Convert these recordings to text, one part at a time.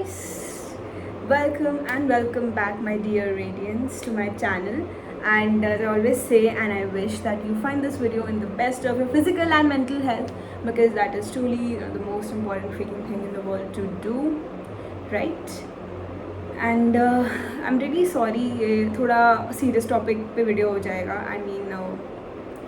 guys, welcome back my dear radiants to my channel. And as I always say, and I wish that you find this video in the best of your physical and mental health, because that is truly the most important freaking thing in the world to do, right? And I am really sorry, ये थोड़ा serious topic पे video हो जाएगा. I mean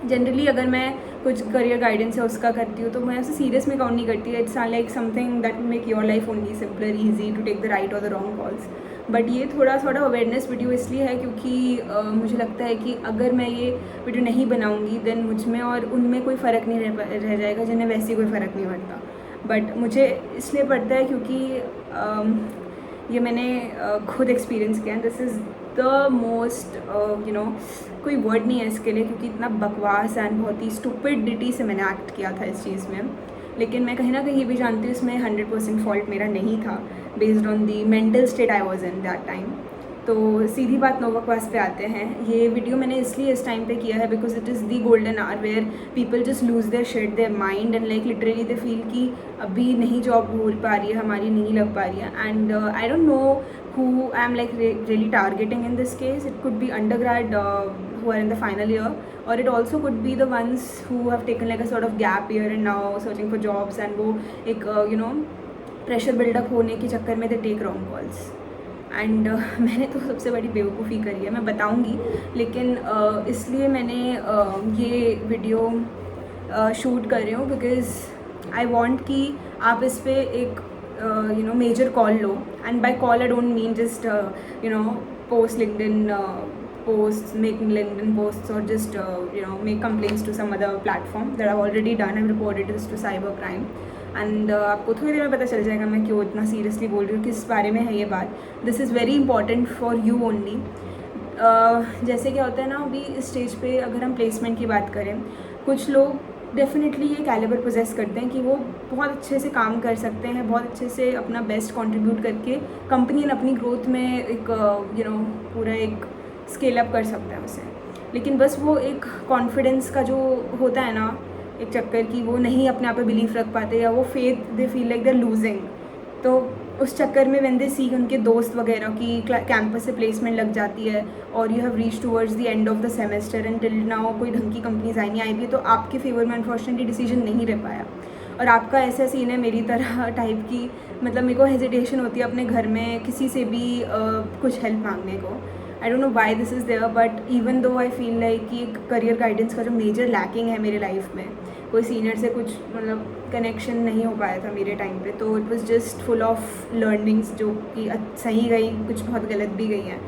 generally अगर मैं कुछ career guidance है उसका करती हूँ तो मैं उसे सीरियस में काउंट नहीं करती. It's like something that will make your life only simpler, easy to take the right और द रॉन्ग कॉल्स. बट ये थोड़ा अवेयरनेस वीडियो इसलिए है क्योंकि मुझे लगता है कि अगर मैं ये वीडियो नहीं बनाऊँगी देन मुझ में और उनमें कोई फ़र्क नहीं रह जाएगा जिन्हें वैसे कोई फ़र्क नहीं पड़ता. बट मुझे इसलिए पड़ता है क्योंकि ये मैंने खुद एक्सपीरियंस किया. दिस इज़ द मोस्ट कोई वर्ड नहीं है इसके लिए क्योंकि इतना बकवास एंड बहुत ही स्टूपिडिटी से मैंने एक्ट किया था इस चीज़ में. लेकिन मैं कहीं ना कहीं भी जानती हूँ इसमें 100% फॉल्ट मेरा नहीं था, based on the mental state I was in that time. तो सीधी बात नो बकवास पे आते हैं. ये वीडियो मैंने इसलिए इस टाइम पे किया है because it is the golden hour where people just lose their shit, their mind and like literally they feel कि अभी नहीं जॉब हो पा रही है, हमारी नहीं लग पा रही है. And I don't no who I am like really targeting in this case. It could be undergrad who are in the final year, or it also could be the ones who have taken like a sort of gap year and now searching for jobs and वो एक pressure build up होने के चक्कर में they take wrong calls. And मैंने तो सबसे बड़ी बेवकूफ़ी करी है, मैं बताऊंगी. लेकिन इसलिए मैंने ये वीडियो शूट कर रही हूँ बिकॉज आई वांट कि आप इस पर एक मेजर कॉल लो. And by call I don't mean just post LinkedIn posts, making LinkedIn posts, or just make complaints to some other platform that I've already done. I've reported this to cybercrime. And आपको थोड़ी देर में पता चल जाएगा मैं क्यों इतना seriously बोल रही हूँ, किस बारे में है ये बात. This is very important for you only. जैसे क्या होता है ना, अभी इस स्टेज पे अगर हम प्लेसमेंट की बात करें, कुछ लोग डेफिनेटली ये कैलिबर पोजेस करते हैं कि वो बहुत अच्छे से काम कर सकते हैं, बहुत अच्छे से अपना बेस्ट कंट्रीब्यूट करके कंपनी ने अपनी ग्रोथ में एक पूरा एक स्केल अप कर सकते हैं उसे. लेकिन बस वो एक कॉन्फिडेंस का जो होता है ना, एक चक्कर की वो नहीं अपने आप पे बिलीफ रख पाते या वो faith they feel like they losing. तो उस चक्कर में व्हेन दे सी उनके दोस्त वगैरह की कैंपस से प्लेसमेंट लग जाती है और you have reach towards the end of the semester and till now कोई ढंग की कंपनीज आई नहीं आई भी, तो आपके फेवर में अनफॉर्चुनेटली डिसीजन नहीं रह पाया. और आपका ऐसा सीन है मेरी तरह टाइप की, मतलब मेरे को हेजिटेशन होती है अपने घर में किसी से भी कुछ हेल्प मांगने को. I don't know why this is there, but even though I feel like कि करियर गाइडेंस का जो मेजर लैकिंग है मेरे लाइफ में, कोई सीनियर से कुछ मतलब कनेक्शन नहीं हो पाया था मेरे टाइम पे. तो it was just full of learnings जो कि सही गई, कुछ बहुत गलत भी गई हैं.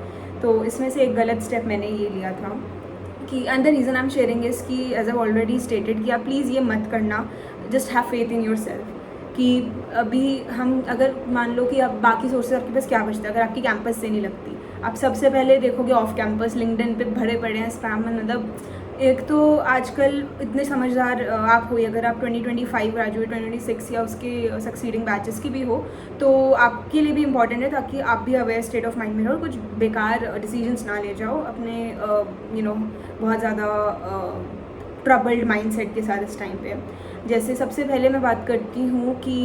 तो इसमें से एक गलत स्टेप मैंने ये लिया था कि and the reason I am sharing is कि एज आई ऑलरेडी स्टेटेड कि आप प्लीज़ ये मत करना, just have faith in your self. कि अभी हम अगर मान लो कि अब बाकी सोर्सेज आपके पास क्या बचता है अगर आपकी कैंपस से नहीं लगती. आप सबसे पहले देखोगे ऑफ कैंपस लिंक्डइन पे भरे पड़े हैं स्पैम में. मतलब एक तो आजकल इतने समझदार आप हो, अगर आप 2025 ग्रेजुएट 2026 या उसके सक्सीडिंग बैचेस की भी हो तो आपके लिए भी इम्पॉर्टेंट है ताकि आप भी अवेयर स्टेट ऑफ माइंड में रहो और कुछ बेकार डिसीजंस ना ले जाओ अपने बहुत ज़्यादा ट्रबल्ड माइंडसेट के साथ इस टाइम पे. जैसे सबसे पहले मैं बात करती हूँ कि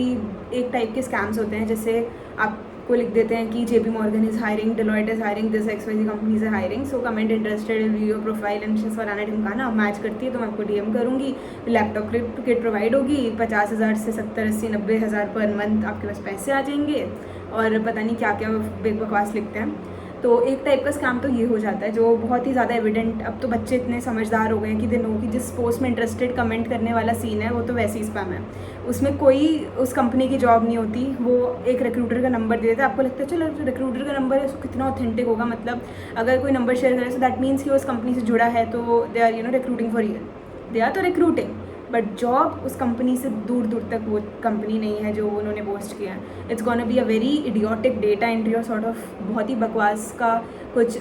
एक टाइप के स्कैम्स होते हैं. जैसे आपको लिख देते हैं कि JP Morgan is hiring, Deloitte is hiring, this XYZ companies है hiring, so comment interested in your profile and फलाना ढिमकाना. मैच करती है तो मैं आपको DM करूँगी, लैपटॉप किट प्रोवाइड होगी, 50,000 से 70, 80, 90,000 पर मंथ आपके पास पैसे आ जाएंगे. और पता नहीं क्या क्या बकवास लिखते हैं. तो एक टाइप का स्कैम तो ये हो जाता है जो बहुत ही ज़्यादा एविडेंट. अब तो बच्चे इतने समझदार हो गए हैं कि दे नो कि जिस पोस्ट में इंटरेस्टेड कमेंट करने वाला सीन है वो तो वैसे ही स्पैम है. उसमें कोई उस कंपनी की जॉब नहीं होती, वो एक रिक्रूटर का नंबर दे देता है. आपको लगता है चलो रिक्रूटर का नंबर है उसको कितना ऑथेंटिक होगा, मतलब अगर कोई नंबर शेयर करे तो दैट मीन्स कि वो उस कंपनी से जुड़ा है, तो they are recruiting for real, they are तो रिक्रूटिंग. बट जॉब उस कंपनी से दूर दूर तक वो कंपनी नहीं है जो उन्होंने पोस्ट किया है. It's gonna be a very idiotic data entry और सॉर्ट ऑफ बहुत ही बकवास का कुछ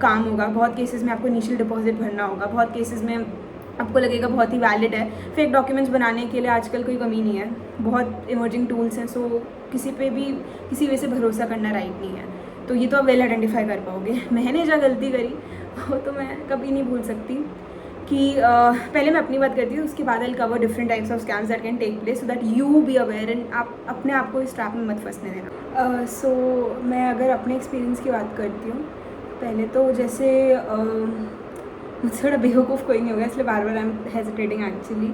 काम होगा. बहुत केसेस में आपको इनिशियल डिपॉजिट भरना होगा, बहुत केसेस में आपको लगेगा बहुत ही वैलिड है. फेक डॉक्यूमेंट्स बनाने के लिए आजकल कोई कमी नहीं है, बहुत इमर्जिंग टूल्स हैं. सो किसी पे भी किसी वे से भरोसा करना राइट नहीं है. तो ये तो आप वेल आइडेंटिफाई कर पाओगे. मैंने जो गलती करी वो तो मैं कभी नहीं भूल सकती. कि पहले मैं अपनी बात करती हूँ, उसके बाद I cover different types of scams that can take place so that you be aware and आप अपने आप को इस ट्रैप में मत फंसने देना। सो मैं अगर अपने एक्सपीरियंस की बात करती हूँ, पहले तो जैसे मुझसे थोड़ा बेवकूफ़ कोई नहीं होगा, इसलिए बार बार आई एम हेजिटेटिंग एक्चुअली।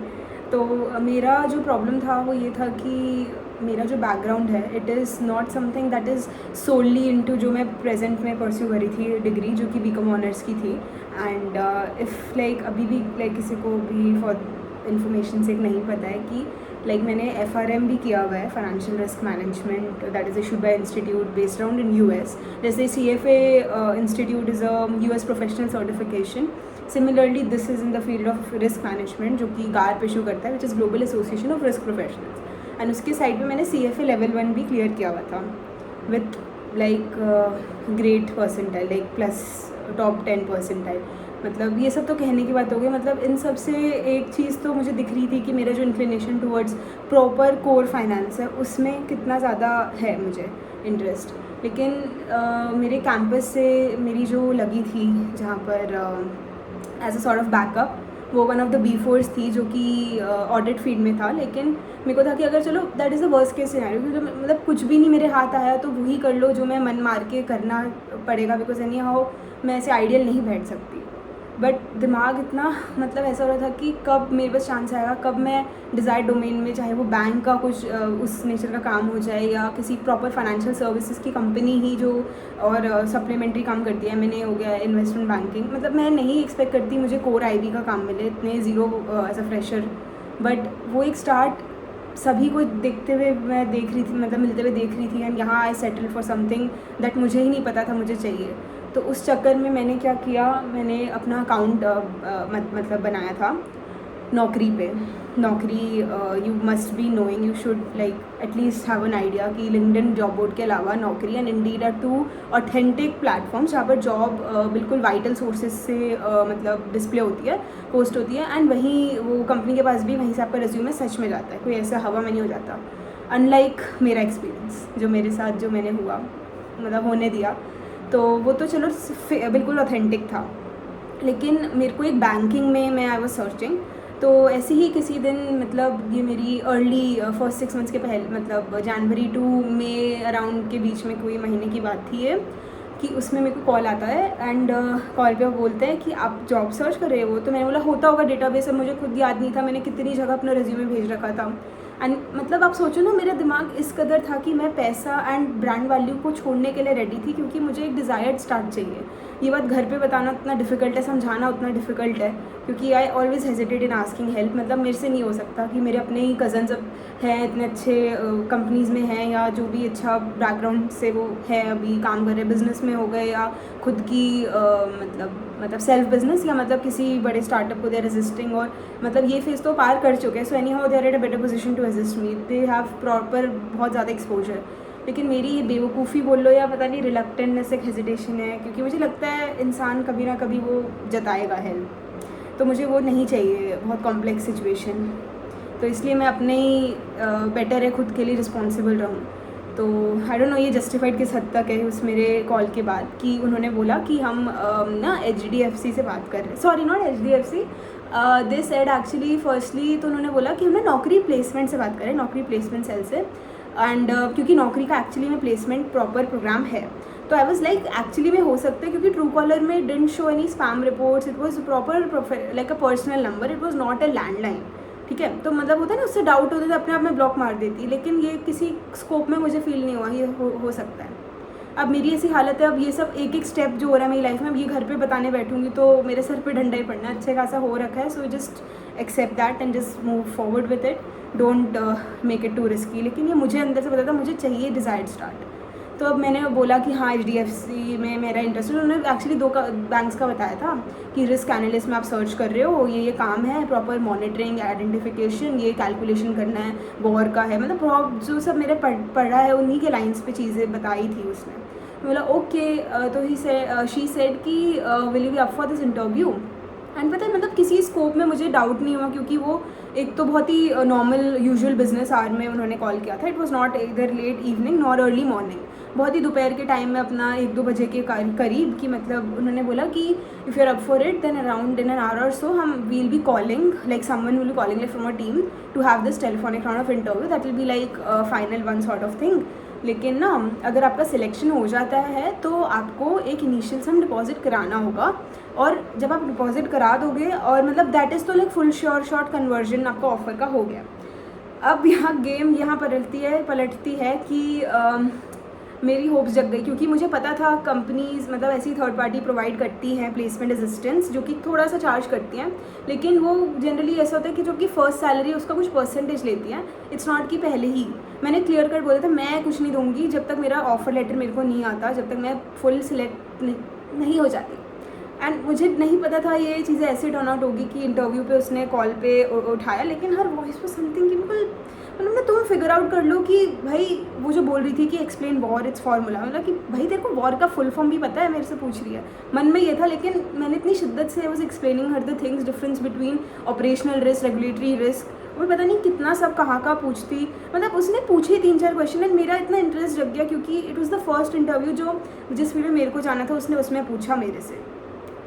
तो मेरा जो प्रॉब्लम था वो ये था कि मेरा जो बैकग्राउंड है it is not something that is solely into जो मैं प्रेजेंट में परस्यू करी थी डिग्री, जो कि बीकॉम ऑनर्स की थी। एंड इफ़ लाइक अभी भी लाइक किसी को भी फॉर इन्फॉर्मेशन से नहीं पता है कि लाइक मैंने FRM भी किया हुआ है, financial risk management, that is issued by institute based around in US। जैसे CFA institute is a US professional certification. Similarly this is in the field of risk management, जो कि GARP इशू करता है, which is global association of risk professionals. And उसके side पे मैंने CFA level 1 भी clear किया हुआ था with like great percentile, like plus top 10 percentile. मतलब ये सब तो कहने की बात हो गई। मतलब इन सब से एक चीज़ तो मुझे दिख रही थी कि मेरा जो inclination towards proper core finance है उसमें कितना ज़्यादा है मुझे इंटरेस्ट। लेकिन मेरे कैंपस से मेरी जो लगी थी जहाँ पर as a sort of backup, वो वन ऑफ द B4s थी जो कि ऑडिट फील्ड में था। लेकिन मेरे को था कि अगर चलो that is the worst case scenario, क्योंकि मतलब कुछ भी नहीं मेरे हाथ आया तो वही कर लो जो मैं मन मार के करना पड़ेगा, बिकॉज एनी हाउ मैं ऐसे आइडियल नहीं बैठ सकती। बट दिमाग इतना मतलब ऐसा हो रहा था कि कब मेरे पास चांस आएगा, कब मैं डिज़ायर्ड डोमेन में, चाहे वो बैंक का कुछ उस नेचर का काम हो जाए या किसी प्रॉपर फाइनेंशियल सर्विसेज की कंपनी ही जो और सप्लीमेंट्री काम करती है, मैंने हो गया इन्वेस्टमेंट बैंकिंग। मतलब मैं नहीं एक्सपेक्ट करती मुझे कोर IB का काम मिले इतने zero as a fresher. But वो एक स्टार्ट सभी को देखते हुए मैं देख रही थी, मतलब मिलते हुए देख रही थी, एंड यहाँ आई सेटल फॉर समथिंग दैट मुझे ही नहीं पता था मुझे चाहिए। तो उस चक्कर में मैंने क्या किया, मैंने अपना अकाउंट मतलब बनाया था नौकरी पे। Naukri you must be knowing, you should like at least have an idea कि लिंक्डइन जॉब बोर्ड के अलावा Naukri and Indeed are 2 authentic platforms जहाँ पर जॉब बिल्कुल वाइटल सोर्सेज से मतलब डिस्प्ले होती है, पोस्ट होती है, एंड वहीं वो कंपनी के पास भी वहीं से आपका रिज्यूमे सच में जाता है, कोई ऐसा हवा में नहीं हो जाता। अनलाइक मेरा एक्सपीरियंस जो मेरे साथ जो मैंने हुआ मतलब होने दिया, तो वो तो चलो बिल्कुल ऑथेंटिक था। लेकिन मेरे को एक बैंकिंग में मैं आई वाज सर्चिंग, तो ऐसे ही किसी दिन मतलब ये मेरी अर्ली फर्स्ट 6 मंथ्स के पहले मतलब जनवरी टू मई अराउंड के बीच में कोई महीने की बात थी ये, कि उसमें मेरे को कॉल आता है एंड कॉल पे वो बोलते हैं कि आप जॉब सर्च कर रहे हो। तो मैंने बोला होता होगा डेटाबेस, अब मुझे खुद याद नहीं था मैंने कितनी जगह अपना रिज्यूमे भेज रखा था। एंड मतलब आप सोचो ना, मेरा दिमाग इस कदर था कि मैं पैसा एंड ब्रांड वैल्यू को छोड़ने के लिए रेडी थी, क्योंकि मुझे एक डिज़ायर्ड स्टार्ट चाहिए। ये बात घर पे बताना उतना डिफ़िकल्ट है, समझाना उतना डिफ़िकल्ट है, क्योंकि I always hesitate in asking help. मतलब मेरे से नहीं हो सकता कि मेरे अपने ही कज़न्स अब हैं, इतने अच्छे कंपनीज़ में हैं, या जो भी अच्छा बैकग्राउंड से वो है अभी काम कर रहे, बिज़नेस में हो गए या खुद की मतलब सेल्फ बिजनेस, या मतलब किसी बड़े स्टार्टअप को दे आर रेजिस्टिंग, और मतलब ये फेज़ तो पार कर चुके हैं। So anyhow they are at a better position to resist me, they have proper बहुत ज़्यादा एक्सपोजर। लेकिन मेरी ये बेवकूफ़ी बोल लो या पता नहीं रिलक्टेंटनेस, एक हेजिटेशन है, क्योंकि मुझे लगता है इंसान कभी ना कभी वो जताएगा हेल्प, तो मुझे वो नहीं चाहिए बहुत कॉम्प्लेक्स सिचुएशन। तो इसलिए मैं अपने ही बेटर है खुद के लिए रिस्पॉन्सिबल रहूँ। तो आई डोंट नो ये जस्टिफाइड किस हद तक है उस मेरे कॉल के बाद, कि उन्होंने बोला कि हम ना HDFC से बात कर रहे हैं, sorry not HDFC, they said actually firstly, तो उन्होंने बोला कि हम ना नौकरी प्लेसमेंट से बात करें, नौकरी प्लेसमेंट सेल से। एंड क्योंकि नौकरी का एक्चुअली में प्लेसमेंट प्रॉपर प्रोग्राम है, तो आई वॉज लाइक एक्चुअली में हो सकता है, क्योंकि ट्रू कॉलर में didn't show any spam reports, it was proper like a personal number, it was not a landline. ठीक है, तो मतलब होता है ना, उससे डाउट होता है तो अपने आप में ब्लॉक मार देती, लेकिन ये किसी स्कोप में मुझे फील नहीं हुआ ये हो सकता है। अब मेरी ऐसी हालत है, अब ये सब एक एक स्टेप जो हो रहा है मेरी लाइफ में, अब ये घर पे बताने बैठूंगी तो मेरे सर पे डंडा ही पड़ना, अच्छे खासा हो रखा है। So just accept that and just move forward with it, don't make it too risky. लेकिन ये मुझे अंदर से पता था मुझे चाहिए डिज़ायर्ड स्टार्ट। तो अब मैंने बोला कि हाँ HDFC में मेरा इंटरेस्ट है। उन्होंने एक्चुअली 2 बैंक्स का बताया था कि रिस्क एनालिस्ट में आप सर्च कर रहे हो, ये काम है, प्रॉपर मॉनिटरिंग, आइडेंटिफिकेशन, ये कैलकुलेशन करना है, वॉर का है, मतलब जो सब मेरे पढ़ा है उन्हीं के लाइन्स पे चीज़ें बताई थी उसने। बोला ओके, तो शी सेड कि will you be up for this interview. And पता है मतलब किसी स्कोप में मुझे डाउट नहीं हुआ, क्योंकि वो एक तो बहुत ही नॉर्मल यूजुअल बिजनेस आवर में उन्होंने कॉल किया था. It was not either late evening nor early morning, बहुत ही दोपहर के टाइम में अपना 1-2 बजे के करीब कि मतलब उन्होंने बोला कि if you are up for it then around in an hour और सो हम will be calling like someone will be calling like from a team to have this telephonic round of interview that will be like final one sort of thing. लेकिन ना अगर आपका selection हो जाता है तो आपको एक इनिशियल सम डिपॉजिट कराना होगा, और जब आप डिपॉजिट करा दोगे और मतलब दैट इज़ तो लाइक फुल शॉर्ट कन्वर्जन आपका ऑफर का हो गया. अब यहाँ गेम यहाँ पलटती है कि मेरी होप्स जग गई, क्योंकि मुझे पता था कंपनीज़ मतलब ऐसी थर्ड पार्टी प्रोवाइड करती हैं प्लेसमेंट असिस्टेंस जो कि थोड़ा सा चार्ज करती हैं, लेकिन वो जनरली ऐसा होता है कि जो कि फर्स्ट सैलरी उसका कुछ परसेंटेज लेती हैं. इट्स नॉट कि पहले ही मैंने क्लियर कट बोला था मैं कुछ नहीं दूंगी जब तक मेरा ऑफर लेटर मेरे को नहीं आता, जब तक मैं फुल सिलेक्ट नहीं हो जाती. एंड मुझे नहीं पता था ये चीज़ें ऐसे टर्न आउट होगी कि इंटरव्यू पे उसने कॉल पे उठाया, लेकिन हर वॉइस पर समथिंग कि मतलब तुम फिगर आउट कर लो कि भाई वो जो बोल रही थी कि एक्सप्लेन वॉर इट्स फार्मूला, मतलब कि भाई तेरे को वॉर का फुल फॉर्म भी पता है, मेरे से पूछ रही है. मन में ये था, लेकिन मैंने इतनी शिद्दत से was explaining her the things difference between operational risk regulatory risk और पता नहीं कितना सब कहाँ का पूछती. मतलब उसने पूछे 3-4 क्वेश्चन एंड मेरा इतना इंटरेस्ट जग गया क्योंकि it was the first interview जो जिस फील्ड में मेरे को जाना था उसने उसमें पूछा मेरे से.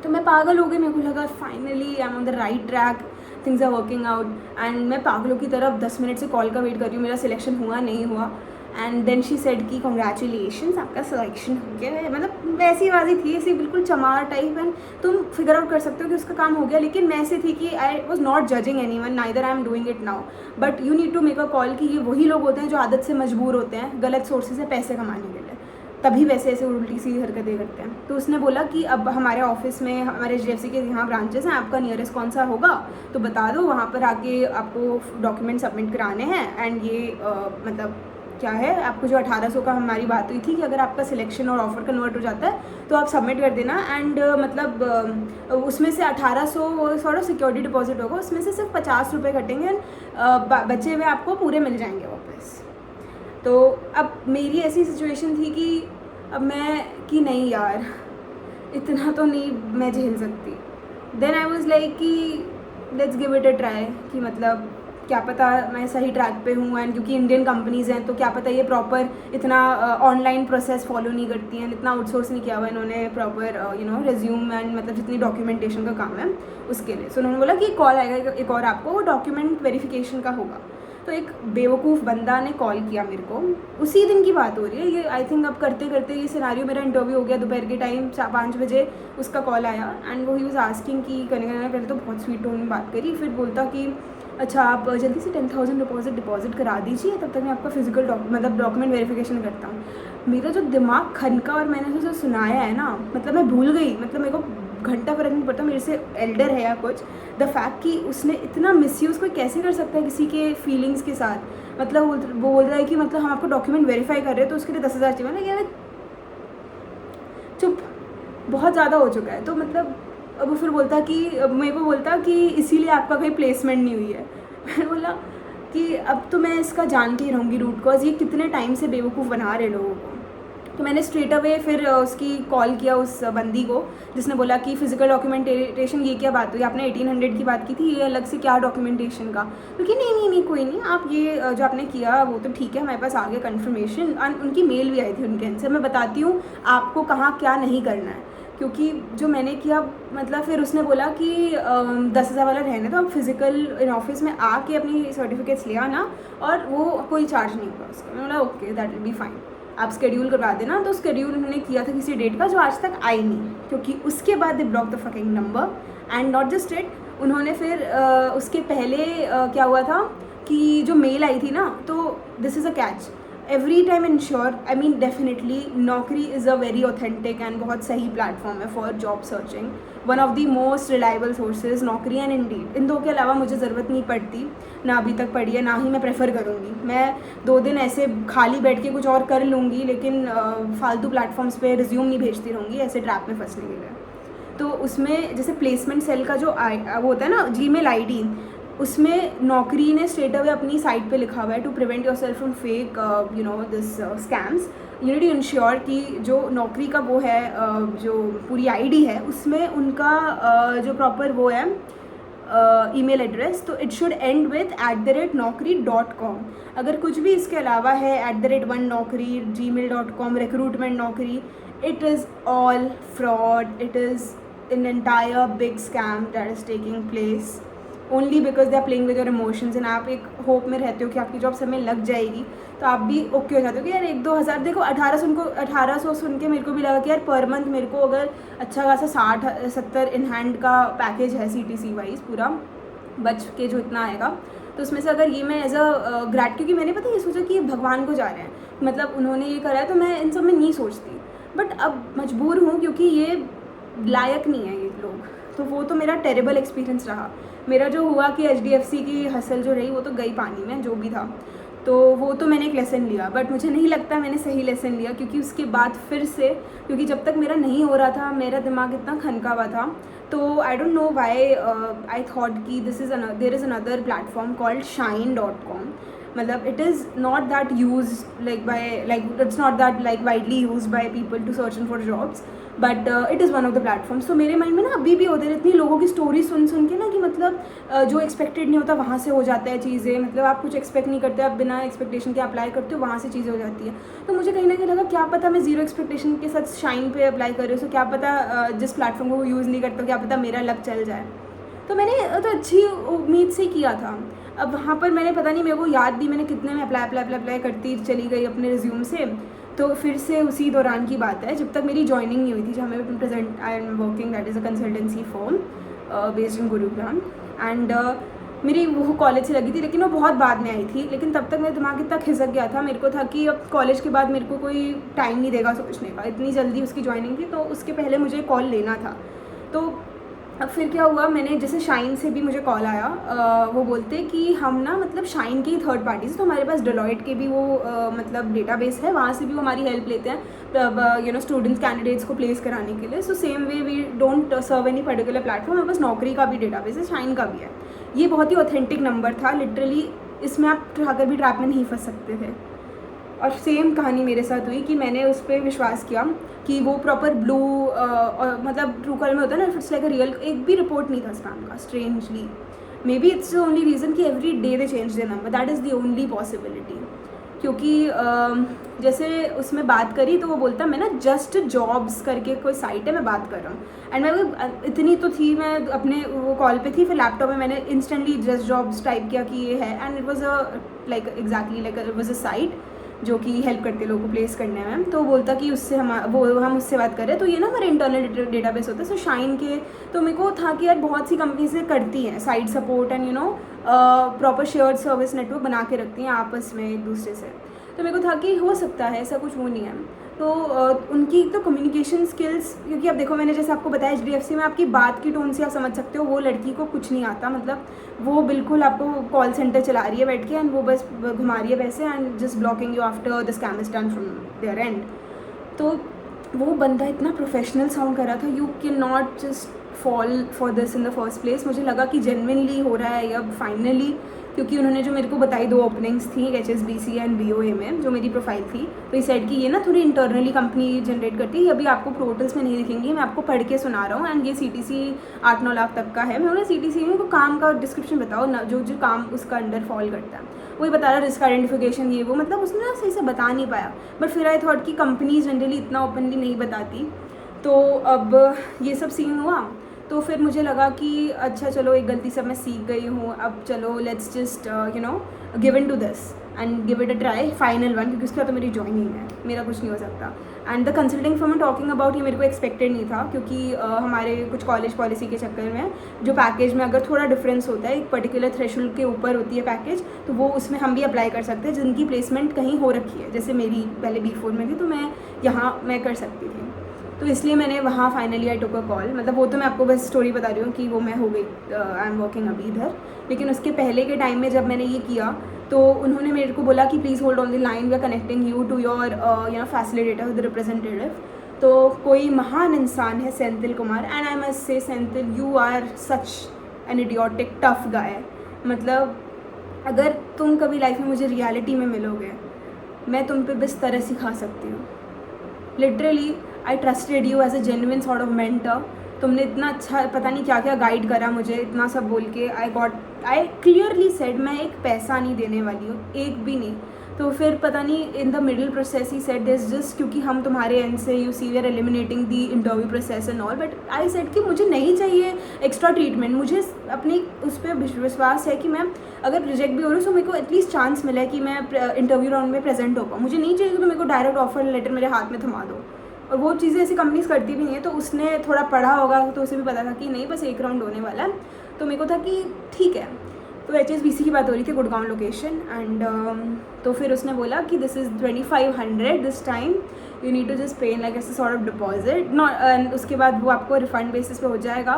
तो मैं पागल हो गई, मेरे को लगा finally I am on the right track, things are working out. And मैं पागलों की तरफ 10 मिनट से कॉल का वेट कर रही हूँ, मेरा सिलेक्शन हुआ नहीं हुआ. एंड देन शी सेड कि कॉन्ग्रेचुलेशंस आपका सिलेक्शन हो गया है. मतलब वैसी बाजी थी, ऐसी बिल्कुल चमार टाइप, एंड तुम फिगर आउट कर सकते हो कि उसका काम हो गया. लेकिन मैं ऐसी थी कि I was not judging anyone, neither I am doing it now, but you need to make a call कि ये वही लोग होते हैं जो आदत से मजबूर होते हैं गलत सोर्सेज से पैसे कमाने के लिए, तभी वैसे ऐसे उल्टी सीधी हरकतें करते हैं. तो उसने बोला कि अब हमारे ऑफिस में हमारे HDFC के यहाँ ब्रांचेस हैं, आपका नियरेस्ट कौन सा होगा तो बता दो, वहाँ पर आके आपको डॉक्यूमेंट सबमिट कराने हैं. एंड ये मतलब क्या है, आपको जो 1800 का हमारी बात हुई थी कि अगर आपका सिलेक्शन और ऑफर कन्वर्ट हो जाता है तो आप सबमिट कर देना. एंड मतलब उसमें से 1800 सॉर्ट ऑफ सिक्योरिटी डिपॉजिट होगा, उसमें से सिर्फ 50 रुपये कटेंगे एंड बचे हुए आपको पूरे मिल जाएंगे वापस. तो अब मेरी ऐसी सिचुएशन थी कि अब मैं कि नहीं यार इतना तो नहीं मैं झेल सकती. देन आई वाज लाइक कि let's give it a try, कि मतलब क्या पता मैं सही ट्रैक पे हूँ. एंड क्योंकि इंडियन कंपनीज़ हैं तो क्या पता ये प्रॉपर इतना ऑनलाइन प्रोसेस फॉलो नहीं करती हैं, इतना आउटसोर्स नहीं किया हुआ इन्होंने प्रॉपर रिज्यूम एंड मतलब जितनी डॉक्यूमेंटेशन का काम है उसके लिए. सो उन्होंने बोला कि कॉल आएगा एक और आपको, वो डॉक्यूमेंट वेरिफिकेशन का होगा. तो एक बेवकूफ़ बंदा ने कॉल किया मेरे को, उसी दिन की बात हो रही है ये. आई थिंक अब करते करते ये सिनारियो, मेरा इंटरव्यू हो गया दोपहर के टाइम 5 बजे, उसका कॉल आया. एंड वो ही वॉज आस्किंग कि करने पहले तो बहुत स्वीट टोन में बात करी, फिर बोलता कि अच्छा आप जल्दी से 10,000 डिपॉजिट करा दीजिए, तब तक मैं आपका फिजिकल मतलब डॉक्यूमेंट वेरिफिकेशन करता हूँ. मेरा जो दिमाग खनका और मैंने जो सुनाया है ना, मतलब मैं भूल गई, मतलब मेरे को घंटा फर्क नहीं पड़ता, मेरे से एल्डर है या कुछ. द फैक्ट कि उसने इतना मिसयूज़ कोई कैसे कर सकता है किसी के फीलिंग्स के साथ. मतलब वो बोल रहा है कि मतलब हम आपको डॉक्यूमेंट वेरीफाई कर रहे हैं तो उसके लिए 10,000 चाहिए. मैंने यार चुप, बहुत ज़्यादा हो चुका है. तो मतलब अब वो फिर बोलता कि मेरे को बोलता कि इसीलिए आपका कोई प्लेसमेंट नहीं हुई है. मैंने बोला कि अब तो मैं इसका जानती ही रहूँगी रूट कॉज, ये कितने टाइम से बेवकूफ़ बना रहे लोगों को. तो मैंने स्ट्रेट अवे फिर उसकी कॉल किया उस बंदी को जिसने बोला कि फ़िज़िकल डॉक्यूमेंटेशन ये क्या बात हुई, आपने 1800 की बात की थी, ये अलग से क्या डॉक्यूमेंटेशन का. क्योंकि नहीं कोई नहीं, आप ये जो आपने किया वो तो ठीक है, हमारे पास आ गया कन्फर्मेशन. उनकी मेल भी आई थी उनके आंसर. मैं बताती हूँ आपको कहाँ क्या नहीं करना है, क्योंकि जो मैंने किया मतलब फिर उसने बोला कि 10,000 वाला रहने तो आप फिज़िकल इन ऑफिस में आके अपनी सर्टिफिकेट्स ले आना और वो कोई चार्ज नहीं होगा उसका. मैंने बोला okay that will be fine, आप स्केड्यूल करवा देना. तो स्केड्यूल उन्होंने किया था किसी डेट का जो आज तक आई नहीं, क्योंकि उसके बाद they block the fucking number. And not just it, उन्होंने फिर उसके पहले क्या हुआ था कि जो मेल आई थी ना, तो this is a catch. Every time ensure, I mean definitely Naukri is a very authentic and बहुत सही प्लेटफॉर्म है for job searching. One of the most reliable sources Naukri and Indeed. इन दो के अलावा मुझे ज़रूरत नहीं पड़ती, ना अभी तक पड़ी है, ना ही मैं प्रेफर करूँगी. मैं 2 दिन ऐसे खाली बैठ के कुछ और कर लूँगी, लेकिन फालतू प्लेटफॉर्म्स पे रिज्यूम नहीं भेजती रहूँगी ऐसे ट्रैप में फंसने के लिए. तो उसमें जैसे प्लेसमेंट सेल का जो वो होता है ना जीमेल आईडी, उसमें नौकरी ने स्ट्रेट अवे अपनी साइट पे लिखा हुआ है to prevent yourself from fake this scams. You need to ensure कि जो नौकरी का वो है जो पूरी आईडी है उसमें उनका जो प्रॉपर वो है ईमेल एड्रेस, तो it should and with @naukri.com. अगर कुछ भी इसके अलावा है @1naukri, gmail.com, recruitment naukri, it is all fraud. It is an entire big scam that is taking place only because they are playing with your emotions. and आप एक hope में रहते हो कि आपकी जॉब समय लग जाएगी, तो आप भी ओके हो जाते हो कि यार 1-2 हज़ार, देखो 1800 सुन के मेरे को भी लगा कि यार पर मंथ मेरे को अगर अच्छा खासा 60-70 इन हैंड का पैकेज है CTC वाइज पूरा बच के जो इतना आएगा, तो उसमें से अगर ये मैं एज अ ग्रैट, क्योंकि मैंने पता ये सोचा कि भगवान को जा रहे हैं, मतलब उन्होंने ये करा है, तो मैं इन सब में नहीं सोचती, बट अब मजबूर हूँ क्योंकि ये लायक नहीं है ये लोग. तो वो तो मेरा टेरेबल एक्सपीरियंस रहा. मेरा जो हुआ कि HDFC की हसल जो रही वो तो गई पानी में, जो भी था, तो वो तो मैंने एक लेसन लिया, बट मुझे नहीं लगता मैंने सही लेसन लिया, क्योंकि उसके बाद फिर से, क्योंकि जब तक मेरा नहीं हो रहा था मेरा दिमाग इतना खनका हुआ था, तो I don't know why I thought कि there is another platform called shine.com. मतलब it is not that use it's not that widely use by people to search for jobs, but it is one of the platforms. तो मेरे mind में ना अभी भी होते रहती है लोगों की स्टोरी सुन के ना, कि मतलब जो एक्सपेक्टेड नहीं होता वहाँ से हो जाता है चीज़ें, मतलब आप कुछ एक्सपेक्ट नहीं करते, आप बिना एक्सपेक्टेशन के अप्लाई करते हो, वहाँ से चीज़ें हो जाती है. तो मुझे कहीं ना कहीं लगा क्या पता मैं ज़ीरो एक्सपेक्टेशन के साथ शाइन पे अप्लाई कर रही हूँ, सो क्या पता जिस प्लेटफॉर्म को यूज़ नहीं करता क्या पता मेरा लक चल जाए. तो मैंने तो अच्छी उम्मीद से किया था. अब वहाँ पर मैंने पता नहीं, मेरे को याद भी मैंने कितने में अप्लाई करती चली गई अपने रिज्यूम से. तो फिर से उसी दौरान की बात है, जब तक मेरी ज्वाइनिंग नहीं हुई थी, जहाँ मैं present I am working, that is a consultancy firm based in Gurugram. And मेरी वो कॉलेज से लगी थी, लेकिन वो बहुत बाद में आई थी. लेकिन तब तक मेरा दिमाग इतना खिसक गया था, मेरे को था कि अब कॉलेज के बाद मेरे को कोई टाइम नहीं देगा सोचने का, इतनी जल्दी उसकी ज्वाइनिंग थी, तो उसके पहले मुझे कॉल लेना था. तो अब फिर क्या हुआ, मैंने जैसे शाइन से भी मुझे कॉल आया, वो बोलते कि हम ना मतलब शाइन की थर्ड पार्टी से, तो हमारे पास डेलॉयट के भी वो मतलब डेटाबेस है, वहाँ से भी वो हमारी हेल्प लेते हैं स्टूडेंट्स कैंडिडेट्स को प्लेस कराने के लिए. So same way we don't serve any particular platform, हमारे पास नौकरी का भी डेटाबेस है, शाइन का भी है. ये बहुत ही ऑथेंटिक नंबर था लिटरली, इसमें आप अगर भी ट्रैप में नहीं फंस सकते थे. और सेम कहानी मेरे साथ हुई कि मैंने उस पर विश्वास किया कि वो प्रॉपर ब्लू मतलब ट्रू कलर में होता है ना, इट्स लाइक अ रियल, एक भी रिपोर्ट नहीं था स्पैम का strangely. Maybe it's the only reason कि every day they change the number, that is the only possibility. क्योंकि जैसे उसमें बात करी तो वो बोलता मैं ना जस्ट जॉब्स करके कोई साइट है, मैं बात कर रहा हूँ. एंड मैं इतनी तो थी, मैं अपने वो कॉल पे थी, फिर लैपटॉप में मैंने इंस्टेंटली जस्ट जॉब्स टाइप किया कि ये है, and it was a like exactly like it was a site जो कि हेल्प करते लोगों को प्लेस करने में. तो बोलता कि उससे हम उससे बात कर रहे हैं, तो ये ना हमारे इंटरनल डेटाबेस होता है. सो शाइन के, तो मेरे को था कि यार बहुत सी कंपनी से करती हैं side support and proper shared service network बना के रखती हैं आपस में एक दूसरे से. तो मेरे को था कि हो सकता है ऐसा कुछ, वो नहीं है. तो उनकी तो कम्युनिकेशन स्किल्स, क्योंकि अब देखो मैंने जैसे आपको बताया HDFC में आपकी बात की टोन से आप समझ सकते हो वो लड़की को कुछ नहीं आता, मतलब वो बिल्कुल आपको कॉल सेंटर चला रही है बैठ के, एंड वो बस घुमा रही है वैसे, and just blocking you after the scam is done from there end. तो वो बंदा इतना प्रोफेशनल साउंड कर रहा था, you can not just fall for this in the first place. मुझे लगा कि जेन्युइनली हो रहा है अब फाइनली, क्योंकि उन्होंने जो मेरे को बताई 2 ओपनिंग्स थी HSBC एंड BOA में, जो मेरी प्रोफाइल थी, तो इस साइड की ये ना थोड़ी इंटरनली कंपनी जनरेट करती है. अभी आपको पोर्टल्स में नहीं दिखेंगी, मैं आपको पढ़ के सुना रहा हूँ. एंड ये CTC 8-9 लाख तक का है. मैं बोला CTC में को काम का डिस्क्रिप्शन बताओ ना, जो जो काम उसका अंडर फॉल करता है, वही बता रहा, रिस्क आइडेंटिफिकेशन ये वो, मतलब उसने ना सही से बता नहीं पाया. बट फिर आई थॉट कि कंपनी जनरली इतना ओपनली नहीं बताती. तो अब ये सब सीन हुआ, तो फिर मुझे लगा कि अच्छा चलो एक गलती से मैं सीख गई हूँ, अब चलो let's just give in to this and give it a try, final one, क्योंकि उसके बाद तो मेरी जॉइनिंग है, मेरा कुछ नहीं हो सकता. And the consulting firm talking about, ये मेरे को एक्सपेक्टेड नहीं था, क्योंकि हमारे कुछ कॉलेज पॉलिसी के चक्कर में जो पैकेज में अगर थोड़ा डिफरेंस होता है, एक पर्टिकुलर थ्रेशोल्ड के ऊपर होती है पैकेज, तो वो उसमें हम भी अप्लाई कर सकते हैं जिनकी प्लेसमेंट कहीं हो रखी है. जैसे मेरी पहले B4 में थी, तो मैं यहाँ मैं कर सकती थी. तो इसलिए मैंने वहाँ finally I took a call. मतलब वो तो मैं आपको बस स्टोरी बता रही हूँ कि वो मैं हो गई, आई एम वर्किंग अभी इधर. लेकिन उसके पहले के टाइम में जब मैंने ये किया, तो उन्होंने मेरे को बोला कि please hold on the line, we are connecting you to your facilitator, the representative. तो कोई महान इंसान है Senthil Kumar, and I must say Senthil, you are such an idiotic tough guy. मतलब अगर तुम कभी लाइफ में मुझे रियलिटी में मिलोगे, मैं तुम पे बस तरह सिखा सकती हूँ. Literally I trusted you as a genuine sort of mentor तुमने इतना अच्छा पता नहीं क्या क्या गाइड करा मुझे, इतना सब बोल के आई क्लियरली सेड मैं एक पैसा नहीं देने वाली हूँ, एक भी नहीं। तो फिर पता नहीं इन द मिडिल प्रोसेस ही सेड दिस जस्ट क्योंकि हम तुम्हारे एंड से you see we are eliminating the interview process and all, but I said कि मुझे नहीं चाहिए एक्स्ट्रा ट्रीटमेंट, मुझे अपनी उस पर विश्वास है कि मैं अगर रिजेक्ट भी हो रही हूँ तो मेरे को एटलीस्ट चांस मिला है कि मैं इंटरव्यू राउंड में प्रेजेंट हो पाऊँ। मुझे नहीं चाहिए कि तो मेरे को डायरेक्ट ऑफर लेटर मेरे हाथ में थमा दो, और वो चीज़ें ऐसी कंपनीज करती भी नहीं है। तो उसने थोड़ा पढ़ा होगा तो उसे भी पता था कि नहीं बस एक राउंड होने वाला है, तो मेरे को था कि ठीक है। तो HSBC की बात हो रही थी, गुड़गांव लोकेशन, एंड तो फिर उसने बोला कि this is 2500 this time, you need to just pay like ऐसे सॉर्ट ऑफ डिपॉजिट नॉट, उसके बाद वो आपको रिफंड बेसिस पे हो जाएगा,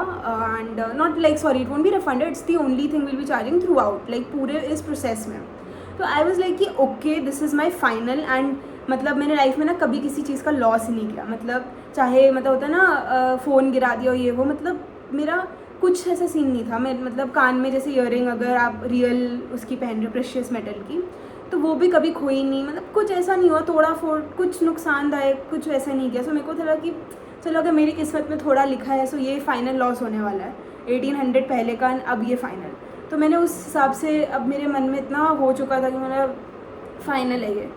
and not like sorry it won't be refunded, it's the only thing will be charging throughout like पूरे इस प्रोसेस में। तो आई वॉज लाइक कि okay this is my final, and मतलब मैंने लाइफ में ना कभी किसी चीज़ का लॉस नहीं किया, मतलब चाहे मतलब होता है ना फ़ोन गिरा दिया ये वो, मतलब मेरा कुछ ऐसा सीन नहीं था। मैं मतलब कान में जैसे ईयरिंग अगर आप रियल उसकी पहन रहे प्रेशियस मेटल की, तो वो भी कभी खोई नहीं, मतलब कुछ ऐसा नहीं हुआ तोड़ा फोड़, कुछ नुकसानदायक कुछ ऐसा नहीं किया। सो मेरे को था कि चलो अगर मेरी किस्मत में थोड़ा लिखा है सो ये फ़ाइनल लॉस होने वाला है, 1800 पहले का अब ये फ़ाइनल। तो मैंने उस हिसाब से अब मेरे मन में इतना हो चुका था कि मतलब फ़ाइनल है ये,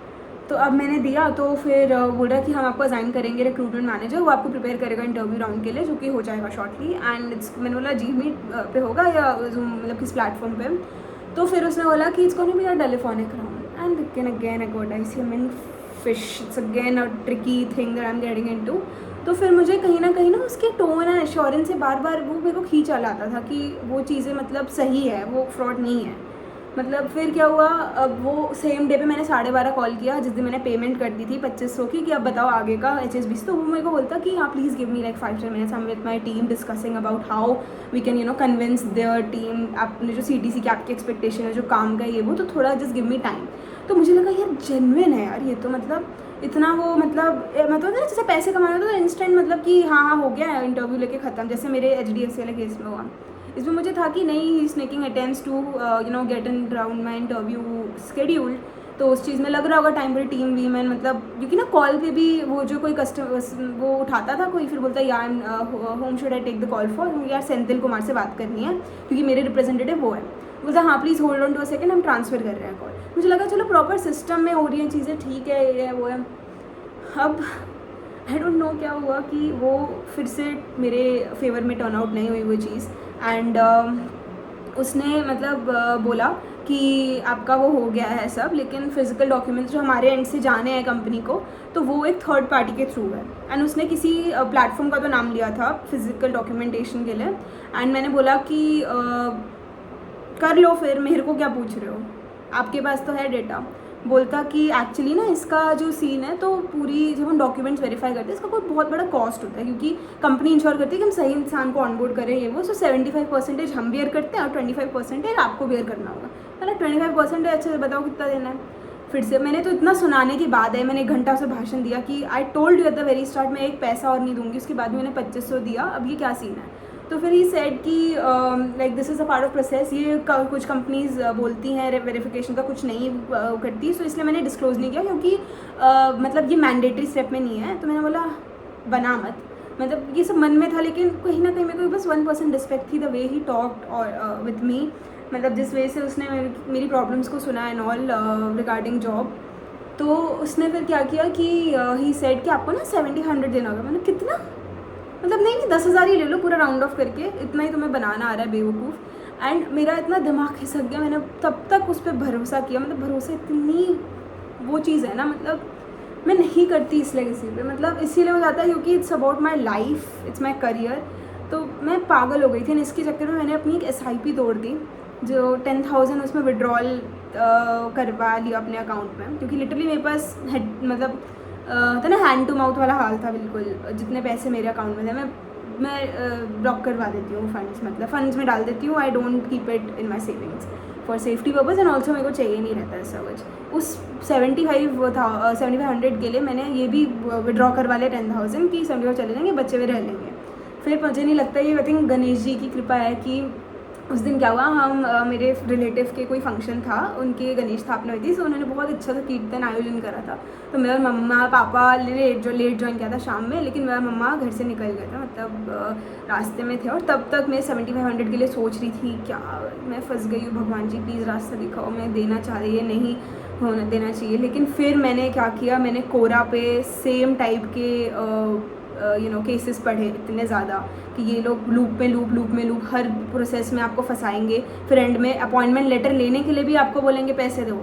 तो अब मैंने दिया। तो फिर बोल रहा कि हम आपको असाइन करेंगे रिक्रूटमेंट मैनेजर, वो आपको प्रिपेयर करेगा इंटरव्यू राउंड के लिए, जो कि हो जाएगा शॉर्टली, एंड इट्स मैंने बोला जी मीट पे होगा या जूम मतलब किस प्लेटफॉर्म पे। तो फिर उसने बोला कि it's going to be a telephonic round, and again I got I see mean fish, it's again a tricky thing that I am getting into. तो फिर मुझे कहीं ना उसके टोन एंड एश्योरेंस से बार बार वो मेरे को खींचा लाता था कि वो चीज़ें मतलब सही है, वो फ्रॉड नहीं है। मतलब फिर क्या हुआ, अब वो सेम डे पे मैंने 12:30 कॉल किया जिस दिन मैंने पेमेंट कर दी थी 2500 की, कि अब बताओ आगे का HSBC। तो वो मेरे को बोलता कि हाँ please give me like 5-10 minutes, I am with my team discussing about how we can convince their team, आपने जो CTC की आपकी एक्सपेक्टेशन है जो काम का ये वो, तो थोड़ा जस्ट गिव मी टाइम। तो मुझे लगा यार जेन्युइन है यार ये, तो मतलब इतना वो मतलब ना जैसे पैसे कमाना होता तो इंस्टेंट मतलब कि हाँ हो गया है इंटरव्यू लेके ख़त्म, जैसे मेरे HDFC वाले केस में हुआ। इसमें मुझे था कि नहीं ही sneaking attempts to get in round my interview scheduled, तो उस चीज़ में लग रहा होगा टाइम पर टीम वी मैन, मतलब क्योंकि ना कॉल पे भी वो जो कोई कस्टमर वो उठाता था कोई, फिर बोलता यार whom should I take the call for, यार सेंथिल कुमार से बात करनी है क्योंकि मेरे रिप्रेजेंटेटिव वो है, बोलता हाँ please hold on to a second हम ट्रांसफ़र कर रहे हैं कॉल। मुझे लगा चलो प्रॉपर सिस्टम में हो रही हैं चीज़ें, ठीक है ये है वो है। अब आई डोंट नो क्या हुआ कि वो फिर से मेरे फेवर में टर्न आउट नहीं हुई वो चीज़, एंड उसने मतलब बोला कि आपका वो हो गया है सब, लेकिन फिजिकल डॉक्यूमेंट्स जो हमारे एंड से जाने हैं कंपनी को, तो वो एक थर्ड पार्टी के थ्रू है, एंड उसने किसी प्लेटफॉर्म का तो नाम लिया था फिजिकल डॉक्यूमेंटेशन के लिए। एंड मैंने बोला कि कर लो फिर, मेरे को क्या पूछ रहे हो, आपके पास तो है डेटा। बोलता कि एक्चुअली ना इसका जो सीन है, तो पूरी जब हम डॉक्यूमेंट्स वेरीफाई करते हैं इसका कोई बहुत बड़ा कॉस्ट होता है, क्योंकि कंपनी इंश्योर करती है कि हम सही इंसान को ऑनबोर्ड करें ये वो। सो 75% हम बेयर करते हैं और 25% आपको बेयर करना होगा। मतलब 25% अच्छा बताओ कितना देना है। फिर से मैंने तो इतना सुनाने के बाद है, मैंने 1 घंटा से भाषण दिया कि I told you at the very start मैं एक पैसा और नहीं दूंगी, उसके बाद मैंने 2500 दिया, अब ये क्या सीन है। तो फिर ही सेड कि like this is a part of process, ये कुछ कंपनीज बोलती हैं वेरिफिकेशन का कुछ नहीं करती, सो इसलिए मैंने डिस्क्लोज़ नहीं किया क्योंकि मतलब ये मैंडेटरी स्टेप में नहीं है। तो मैंने बोला बना मत, मतलब ये सब मन में था, लेकिन कहीं ना कहीं मेरे को बस 1% रिस्पेक्ट थी द वे ही टॉक्ड और विथ मी, मतलब जिस वे से उसने मेरी प्रॉब्लम्स को सुना एंड ऑल रिगार्डिंग जॉब। तो उसने फिर क्या किया कि ही सेड कि आपको ना 70-100 देना होगा। मैंने कितना, मतलब नहीं 10,000 ही ले लो पूरा राउंड ऑफ करके, इतना ही तुम्हें बनाना आ रहा है बेवकूफ़। एंड मेरा इतना दिमाग खिसक गया, मैंने तब तक उस पर भरोसा किया, मतलब भरोसा इतनी वो चीज़ है ना, मतलब मैं नहीं करती इसलिए किसी पे, मतलब इसीलिए हो जाता है क्योंकि it's about my life, it's my career. तो मैं पागल हो गई थी, इसके चक्कर में मैंने अपनी एक SIP तोड़ दी, जो 10,000 उसमें विड्रॉल करवा लिया अपने अकाउंट में, क्योंकि लिटरली मेरे पास मतलब था ना हैंड टू माउथ वाला हाल था बिल्कुल, जितने पैसे मेरे अकाउंट में थे मैं ब्लॉक करवा देती हूँ फंड्स, मतलब फंड्स में डाल देती हूँ, I don't keep it in my savings for safety purpose, and also मेरे को चाहिए नहीं रहता ऐसा कुछ। उस 7500 के लिए मैंने ये भी विड्रॉ करवा लिया 10,000 कि 75 चले जाएंगे, बच्चे में रह लेंगे। फिर मुझे नहीं लगता, ये आई थिंक गणेश जी की कृपा है कि उस दिन क्या हुआ, हम मेरे रिलेटिव के कोई फंक्शन था, उनके गणेश स्थापना हुई थी, सो उन्होंने बहुत अच्छा सा कीर्तन आयोजन करा था। तो मेरा मम्मा पापा लेट ज्वाइन किया था शाम में, लेकिन मेरा मम्मा घर से निकल गया था, मतलब रास्ते में थे। और तब तक मैं 7500 के लिए सोच रही थी, क्या मैं फंस गई हूँ, भगवान जी प्लीज़ रास्ता दिखाओ, मैं देना चाह रही है, नहीं होना देना चाहिए। लेकिन फिर मैंने क्या किया, मैंने कोरा पे सेम टाइप के केसेस पढ़े इतने ज़्यादा कि ये लोग लूप में लूप हर प्रोसेस में आपको फंसाएंगे, फिर एंड में अपॉइंटमेंट लेटर लेने के लिए भी आपको बोलेंगे पैसे दो।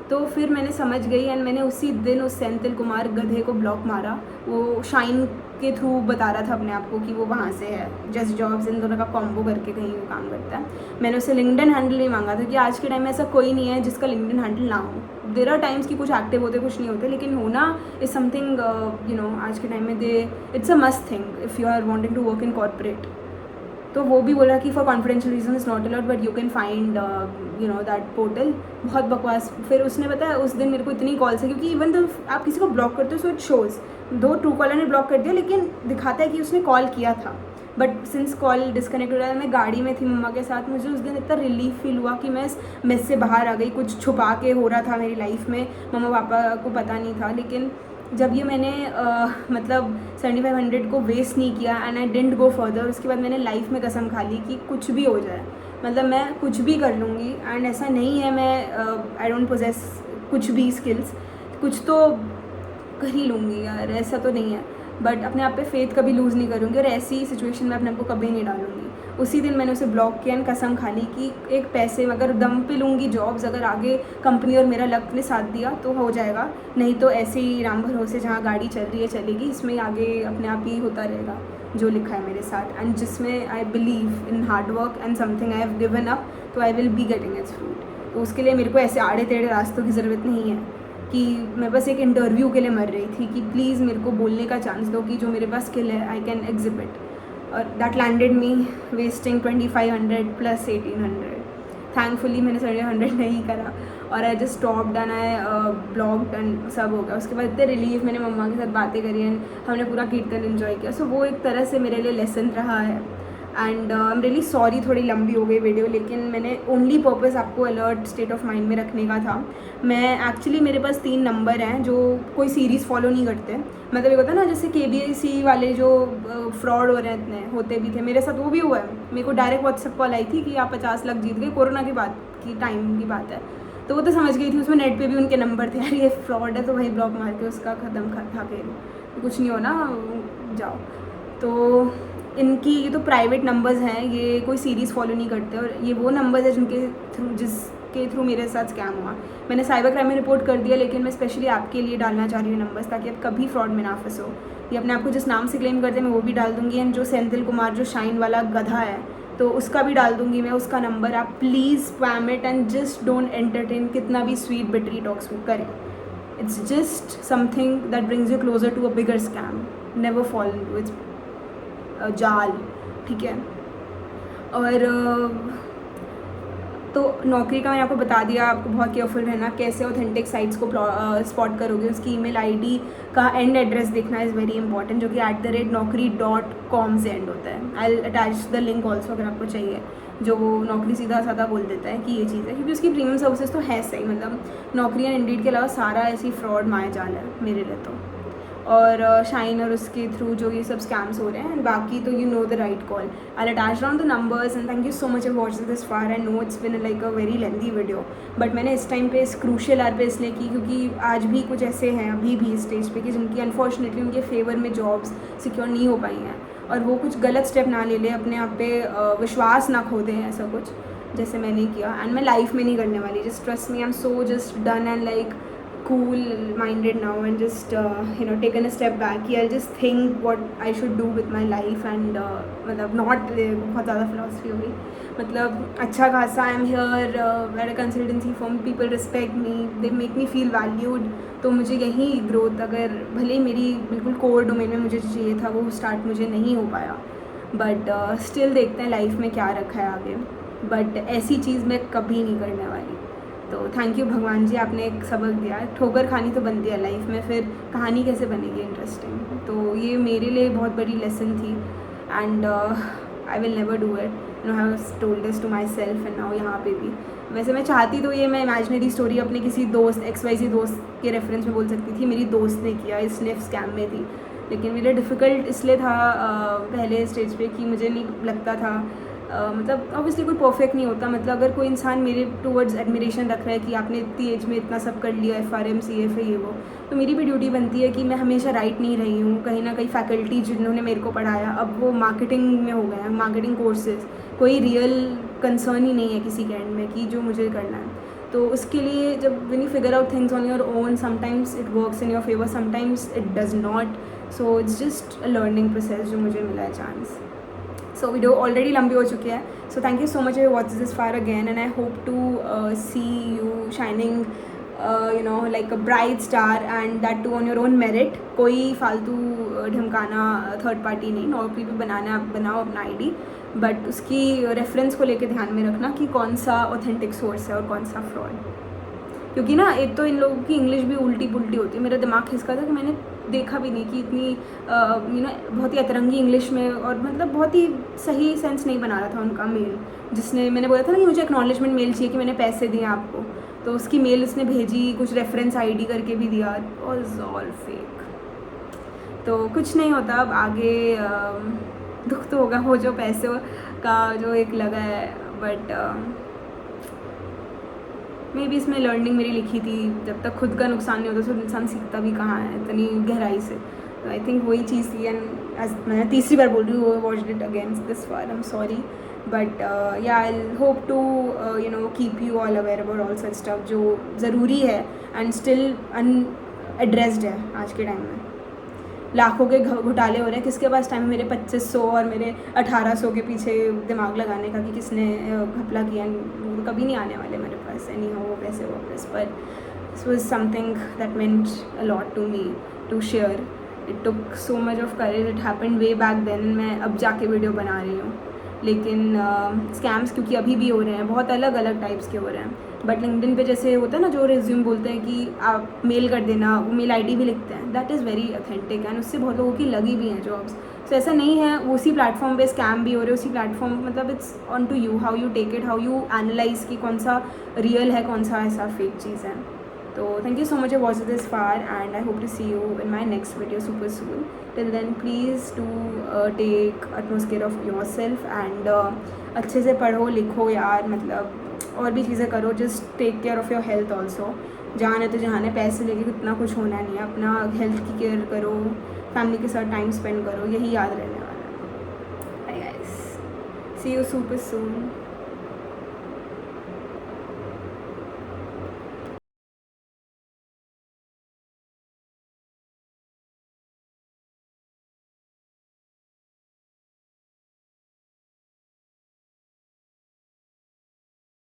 तो फिर मैंने समझ गई एंड मैंने उसी दिन उस सेंथिल कुमार गधे को ब्लॉक मारा। वो शाइन के थ्रू बता रहा था अपने आप को कि वो वहाँ से है, जस्ट जॉब्स इन दोनों का कॉम्बो करके कहीं वो काम करता है। मैंने उससे लिंक्डइन हैंडल नहीं मांगा था कि आज के टाइम में ऐसा कोई नहीं है जिसका लिंक्डइन हैंडल ना हो। देयर आर टाइम्स कि कुछ एक्टिव होते कुछ नहीं होते, लेकिन होना इज समथिंग आज के टाइम में it's a must thing if you are wanting to work in corporate. तो वो भी बोला कि for confidential reason is not allowed but you can find that portal. बहुत बकवास। फिर उसने बताया उस दिन मेरे को इतनी कॉल्स है, क्योंकि इवन तो आप किसी को ब्लॉक करते हो सो इट शोज़, दो ट्रू कॉलर ने ब्लॉक कर दिया लेकिन दिखाता है कि उसने कॉल किया था। बट सिंस कॉल डिस्कनेक्ट हो रहा है, मैं गाड़ी में थी मम्मा के साथ, मुझे उस दिन इतना रिलीफ फील हुआ कि मैं इस मेस से बाहर आ गई। कुछ छुपा के हो रहा था मेरी लाइफ में, मम्मा पापा को पता नहीं था, लेकिन जब ये मैंने मतलब 7500 को वेस्ट नहीं किया and I didn't go further, उसके बाद मैंने लाइफ में कसम खा ली कि कुछ भी हो जाए, मतलब मैं कुछ भी कर लूँगी। एंड ऐसा नहीं है मैं आई डोंट पोजेस कुछ भी स्किल्स, कुछ तो कर ही लूँगी यार, ऐसा तो नहीं है। बट अपने आप पे फेथ कभी लूज़ नहीं करूँगी और ऐसी सिचुएशन में अपने आप को कभी नहीं डालूँगी। उसी दिन मैंने उसे ब्लॉक किया एंड कसम खा ली कि एक पैसे अगर दम पे लूँगी जॉब्स, अगर आगे कंपनी और मेरा लक ने साथ दिया तो हो जाएगा, नहीं तो ऐसे ही राम भरोसे जहाँ गाड़ी चल रही है चलेगी, इसमें आगे अपने आप ही होता रहेगा जो लिखा है मेरे साथ। एंड जिसमें I believe in hard work and something I have given up, तो I will be getting its fruit. तो उसके लिए मेरे को ऐसे आड़े टेढ़े रास्तों की ज़रूरत नहीं है कि मैं बस एक इंटरव्यू के लिए मर रही थी कि प्लीज़ मेरे को बोलने का चांस दो कि जो मेरे पास स्किल है आई कैन एग्जिबिट। और that landed me wasting 2500 plus 1800। Thankfully मैंने 700 नहीं करा और I just stopped and I blogged and सब हो गया। उसके बाद इतने रिलीफ, मैंने मम्मा के साथ बातें करी एंड हमने पूरा कीर्तन एंजॉय किया। सो वो एक तरह से मेरे लिए लेसन रहा है। And I am really sorry, थोड़ी लंबी हो गई वीडियो, लेकिन मैंने ओनली पर्पज़ आपको अलर्ट स्टेट ऑफ माइंड में रखने का था। मैं एक्चुअली मेरे पास 3 नंबर हैं जो कोई सीरीज़ फॉलो नहीं करते, मतलब ये होता है ना जैसे KBC वाले जो फ्रॉड हो रहे हैं इतने, होते भी थे, मेरे साथ वो भी हुआ है। मेरे को डायरेक्ट व्हाट्सएप कॉल आई थी कि आप 50 लाख जीत गए, कोरोना की बात की टाइम की बात है, तो वो तो समझ गई थी, उसमें नेट पे भी उनके नंबर थे, यार ये फ्रॉड है, तो वही ब्लॉक मार के उसका ख़त्म था के कुछ नहीं होना, जाओ। तो इनकी ये तो प्राइवेट नंबर्स हैं, ये कोई सीरीज़ फॉलो नहीं करते, और ये वो नंबर्स है जिसके थ्रू मेरे साथ स्कैम हुआ। मैंने साइबर क्राइम में रिपोर्ट कर दिया, लेकिन मैं स्पेशली आपके लिए डालना चाह रही हूँ नंबर्स, ताकि आप कभी फ्रॉड में ना फंसो। ये अपने आप को जिस नाम से क्लेम करते हैं मैं वो भी डाल दूँगी, एंड जो सेंथिल कुमार जो शाइन वाला गधा है तो उसका भी डाल दूँगी मैं, उसका नंबर। आप please spam it and just don't entertain, कितना भी स्वीट बिटरी टॉक्स करें, it's just something that brings you closer to a bigger scam. Never fall into its जाल, ठीक है। और तो नौकरी का मैंने आपको बता दिया, आपको बहुत केयरफुल रहना, कैसे ऑथेंटिक साइट्स को स्पॉट करोगे, उसकी ईमेल आईडी का एंड एड्रेस देखना इज़ वेरी इंपॉर्टेंट, जो कि @naukri.com से एंड होता है। आई अटैच द लिंक ऑल्सो अगर आपको चाहिए, जो वो नौकरी सीधा साधा बोल देता है कि ये चीज़ है, क्योंकि उसकी प्रीमियम सर्विसेज तो है सही, मतलब नौकरी एंड इंडीड के अलावा सारा ऐसी फ्रॉड माया जाल है मेरे लिए तो। और शाइन और उसके थ्रू जो ये सब स्कैम्स हो रहे हैं, एंड बाकी तो you know the right call. I attach down the numbers and thank you so much for watching this far. I know it's been like a very lengthy video, but मैंने इस time पे इस crucial are पे इसलिए की क्योंकि आज भी कुछ ऐसे हैं अभी भी स्टेज पे कि जिनकी अनफॉर्चुनेटली उनके फेवर में जॉब्स सिक्योर नहीं हो पाई हैं, और वो कुछ गलत स्टेप ना ले ले, अपने आप पे विश्वास ना खो दें, ऐसा कुछ जैसे मैंने किया। एंड मैं लाइफ में नहीं करने वाली, just trust me, I am so just done and like cool minded now, and just taken a step back. I'll just think what I should do with my life, and मतलब not बहुत ज़्यादा philosophy हो गई, मतलब अच्छा खासा I am here at a consultancy firm, people respect me, they make me feel valued. तो मुझे यही ग्रोथ, अगर भले मेरी बिल्कुल कोर डोमेन में मुझे चाहिए था वो स्टार्ट मुझे नहीं हो पाया, बट स्टिल देखते हैं लाइफ में क्या रखा है आगे। बट ऐसी चीज़ मैं कभी नहीं करने वाली। तो थैंक यू भगवान जी, आपने एक सबक दिया। ठोकर खानी तो बनती है लाइफ में, फिर कहानी कैसे बनेगी इंटरेस्टिंग। तो ये मेरे लिए बहुत बड़ी लेसन थी, and I will never do it. No have told this to myself and now यहाँ पे भी। वैसे मैं चाहती तो ये मैं इमेजिनरी स्टोरी अपने किसी दोस्त XYZ दोस्त के रेफरेंस में बोल सकती थी, मेरी दोस्त ने किया, इसलिए स्कैम में थी, लेकिन मेरा डिफ़िकल्ट इसलिए था पहले स्टेज पे कि मुझे नहीं लगता था मतलब ऑब्वियसली कोई परफेक्ट नहीं होता, मतलब अगर कोई इंसान मेरे टूवर्ड्स एडमिरेशन रख रहा है कि आपने इतनी एज में इतना सब कर लिया, FRM CFA ये वो, तो मेरी भी ड्यूटी बनती है कि मैं हमेशा राइट नहीं रही हूँ। कहीं ना कहीं फैकल्टी जिन्होंने मेरे को पढ़ाया अब वो मार्केटिंग में हो गए हैं, मार्केटिंग कोर्सेज, कोई रियल कंसर्न ही नहीं है किसी के एंड में कि जो मुझे करना है। तो उसके लिए जब when you figure out things on your own, sometimes it works in your favour, sometimes it does not, so it's just a learning process जो मुझे मिला है चांस। सो वीडियो ऑलरेडी लंबी हो चुकी है, so thank you so much you watch this far again and I hope to see you shining you know like a bright star and that too on your own merit. कोई फालतू ढमकाना third party नहीं, normally भी बनाओ अपना ID, but उसकी reference को लेके ध्यान में रखना कि कौन सा ऑथेंटिक सोर्स है और कौन सा फ्रॉड। क्योंकि ना एक तो इन लोगों की इंग्लिश भी उल्टी पुल्टी होती है, मेरा दिमाग खिसका था कि मैंने देखा भी नहीं कि इतनी यू नो बहुत ही अतरंगी इंग्लिश में, और मतलब बहुत ही सही सेंस नहीं बना रहा था उनका मेल, जिसने मैंने बोला था ना कि मुझे एक्नॉलेजमेंट मेल चाहिए कि मैंने पैसे दिए आपको, तो उसकी मेल उसने भेजी, कुछ रेफरेंस ID करके भी दिया, और ऑल फेक। तो कुछ नहीं होता, अब आगे दुख तो होगा वो जो पैसों का जो एक लगा है, बट मे बी इसमें लर्निंग मेरी लिखी थी, जब तक खुद का नुकसान नहीं होता तो इंसान सीखता भी कहाँ है इतनी गहराई से। तो आई थिंक वही चीज़ थी, एंड मैं तीसरी बार बोल रही हूँ watched it against this far, I am sorry, but yeah I hope to you know keep you all aware about all such stuff जो ज़रूरी है एंड स्टिल अनएड्रेस्ड है आज के टाइम में। लाखों के घोटाले हो रहे हैं, किसके पास टाइम है मेरे 2500 और मेरे 1800 के पीछे दिमाग लगाने का कि किसने घपला किया, वो कभी नहीं आने वाले मेरे पास एनी हो पैसे वापस। पर this was something that meant a lot to me to share, it took so much of courage, it happened way back then. मैं अब जाके वीडियो बना रही हूँ, लेकिन स्कैम्स क्योंकि अभी भी हो रहे हैं, बहुत अलग अलग टाइप्स के हो रहे हैं, बट लिंक्डइन पे जैसे होता है ना जो रिज्यूम बोलते हैं कि आप मेल कर देना, वो मेल ID भी लिखते हैं, that is very authentic and उससे बहुत लोगों की लगी भी हैं जॉब्स। सो ऐसा नहीं है उसी प्लेटफॉर्म पे स्कैम भी हो रहे, उसी प्लेटफॉर्म मतलब it's on to you how you take it, how you analyze कि कौन सा रियल है कौन सा ऐसा फेक चीज़ है। तो thank you so much for watching this far, and I hope to see you in my next video super soon. Till then, please do take utmost care of yourself and अच्छे से पढ़ो लिखो यार, मतलब और भी चीज़ें करो, just take care of your health also. जान है तो जहाँ है, पैसे लेके कितना कुछ होना नहीं है, अपना हेल्थ की केयर करो, फैमिली के साथ टाइम स्पेंड करो, यही याद रहने वाला है. Bye guys, see you super soon.